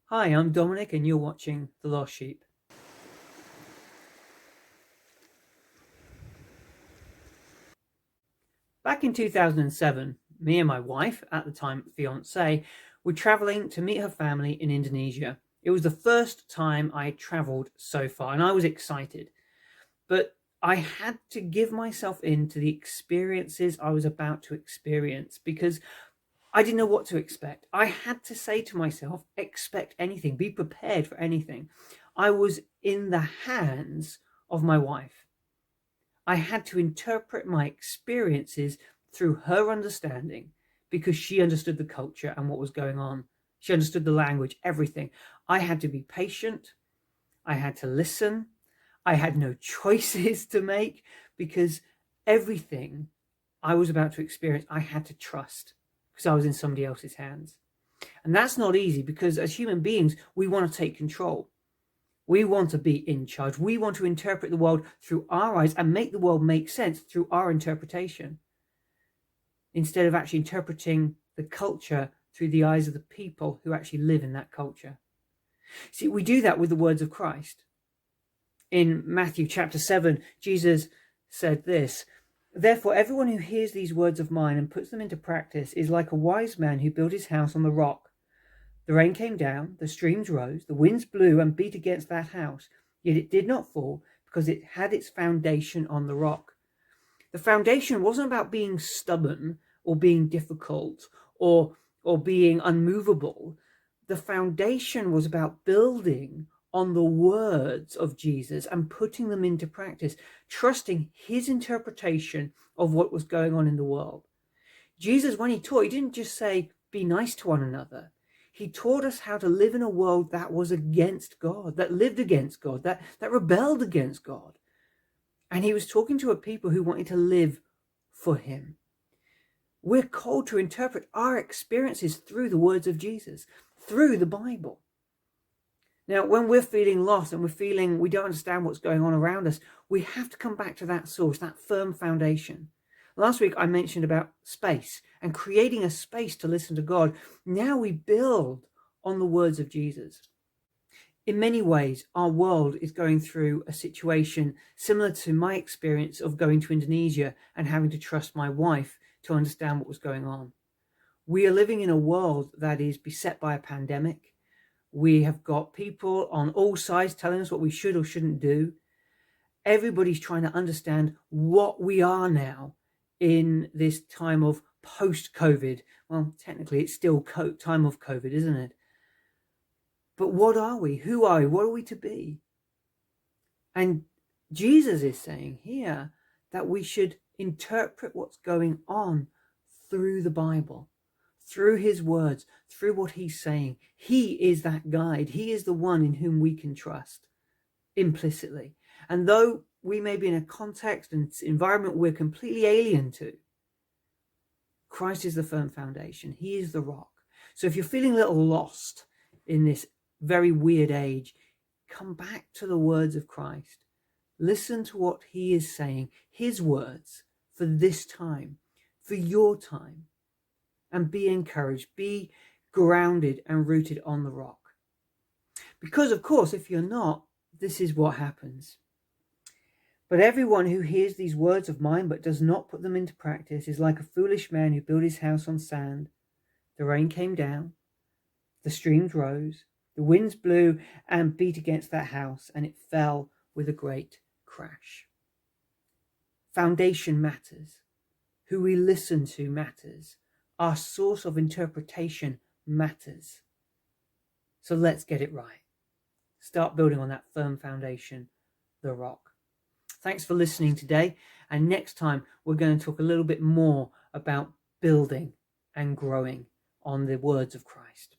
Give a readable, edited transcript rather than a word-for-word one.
Hi, I'm Dominic, and you're watching The Lost Sheep. Back in 2007, me and my wife, at the time fiance, were traveling to meet her family in Indonesia. It was the first time I had traveled so far, and I was excited. But I had to give myself in to the experiences I was about to experience because I didn't know what to expect. I had to say to myself, expect anything, be prepared for anything. I was in the hands of my wife. I had to interpret my experiences through her understanding because she understood the culture and what was going on. She understood the language, everything. I had to be patient. I had to listen. I had no choices to make because everything I was about to experience, I had to trust because I was in somebody else's hands. And that's not easy because as human beings, we want to take control. We want to be in charge. We want to interpret the world through our eyes and make the world make sense through our interpretation, instead of actually interpreting the culture through the eyes of the people who actually live in that culture. See, we do that with the words of Christ. In Matthew chapter 7, Jesus said this, "Therefore, everyone who hears these words of mine and puts them into practice is like a wise man who built his house on the rock. The rain came down, the streams rose, the winds blew and beat against that house, yet it did not fall because it had its foundation on the rock." The foundation wasn't about being stubborn or being difficult or being unmovable. The foundation was about building on the words of Jesus and putting them into practice, trusting his interpretation of what was going on in the world. Jesus, when he taught, he didn't just say, be nice to one another. He taught us how to live in a world that was against God, that lived against God, that rebelled against God. And he was talking to a people who wanted to live for him. We're called to interpret our experiences through the words of Jesus, through the Bible. Now, when we're feeling lost and we're feeling we don't understand what's going on around us, we have to come back to that source, that firm foundation. Last week, I mentioned about space and creating a space to listen to God. Now we build on the words of Jesus. In many ways, our world is going through a situation similar to my experience of going to Indonesia and having to trust my wife to understand what was going on. We are living in a world that is beset by a pandemic. We have got people on all sides telling us what we should or shouldn't do. Everybody's trying to understand what we are now in this time of post-COVID. Well, technically, it's still time of COVID, isn't it? But what are we? Who are we? What are we to be? And Jesus is saying here that we should interpret what's going on through the Bible, through his words, through what he's saying. He is that guide. He is the one in whom we can trust implicitly. And though we may be in a context and environment we're completely alien to, Christ is the firm foundation. He is the rock. So if you're feeling a little lost in this very weird age, come back to the words of Christ. Listen to what he is saying, his words for this time, for your time, and be encouraged, be grounded and rooted on the rock. Because, of course, if you're not, this is what happens. But everyone who hears these words of mine but does not put them into practice is like a foolish man who built his house on sand. The rain came down, the streams rose, the winds blew and beat against that house, and it fell with a great crash. Foundation matters. Who we listen to matters. Our source of interpretation matters. So let's get it right. Start building on that firm foundation, the rock. Thanks for listening today. And next time, we're going to talk a little bit more about building and growing on the words of Christ.